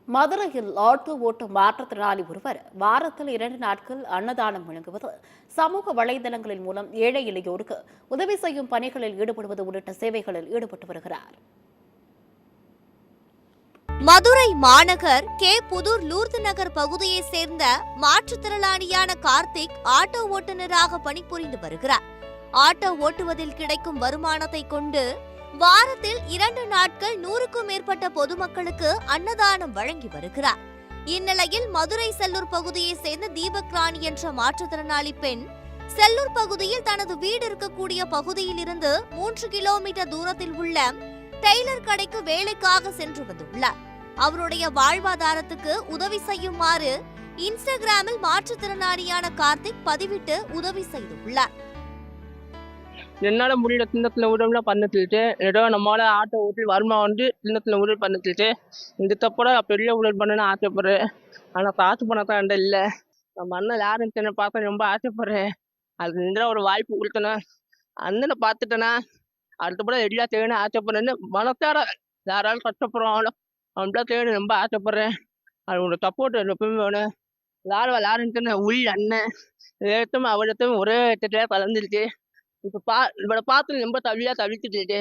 மதுரையில் ஆட்டோ ஓட்டும் மாற்றுத்திறனாளி ஒருவர் வாரத்தில் 2 நாட்கள் அன்னதானம் வழங்குவது, சமூக வலைதளங்களின் மூலம் ஏழை எளியோருக்கு உதவி செய்யும் பணிகளில் ஈடுபடுவது உள்ளிட்ட சேவைகளில் ஈடுபட்டு வருகிறார். மதுரை மாநகர் கே புதூர் லூர்து நகர் பகுதியைச் சேர்ந்த மாற்றுத்திறனாளியான கார்த்திக் ஆட்டோ ஓட்டுநராக பணிபுரிந்து வருகிறார். ஆட்டோ ஓட்டுவதில் கிடைக்கும் வருமானத்தை கொண்டு வாரத்தில் 2 நாட்கள் 100க்கும் மேற்பட்ட பொதுமக்களுக்கு அன்னதானம் வழங்கி வருகிறார். இந்நிலையில் மதுரை செல்லூர் பகுதியைச் சேர்ந்த தீபக் ராணி என்ற மாற்றுத்திறனாளி பெண் செல்லூர் பகுதியில் தனது வீடு இருக்கக்கூடிய பகுதியில் இருந்து 3 கிலோமீட்டர் தூரத்தில் உள்ள டெய்லர் கடைக்கு வேலைக்காக சென்று வந்துள்ளார். அவருடைய வாழ்வாதாரத்துக்கு உதவி செய்யுமாறு இன்ஸ்டாகிராமில் மாற்றுத்திறனாளியான கார்த்திக் பதிவிட்டு உதவி செய்துள்ளார். என்னால் முடியல சின்னத்தில் உடம்புல பண்ணிட்டு ஏதோ நம்மளால ஆட்டோ ஓட்டி வருமானம் வந்து சின்னத்தில் உடல் பண்ணிட்டு இந்த தப்போட பெரிய உடல் பண்ணணும்னு ஆசைப்படுறேன். ஆனால் காசு பணம் தான் என்கிட்ட இல்லை. நம்ம அண்ணன் யாருன்னு பார்க்க ரொம்ப ஆசைப்படுறேன். அது இருந்தால் ஒரு வாய்ப்பு கொடுத்தேன்னா அண்ணனை பார்த்துட்டேன்னா அடுத்தப்பட எல்லா தேவைன்னு ஆசைப்படுறேன்னு மனசார யாராலும் கஷ்டப்படுறாங்களோ அவன்கிட்ட தேவை ரொம்ப ஆசைப்படுறேன். அவங்களோட சப்போர்ட் எப்பவுமே வேணும். யாருன்னு உள் அண்ணன் ஏற்றமும் அவரத்தையும் ஒரே இடத்துல கலந்துருச்சு. இவரை பார்த்து ரொம்ப தவிச்சுட்டு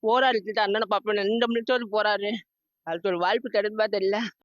போராடிட்டு அண்ணனை பார்ப்பேன் 2 நிமிஷம் போறாரு. அதுக்கு ஒரு வாய்ப்பு கிடைப்பா தெரியல.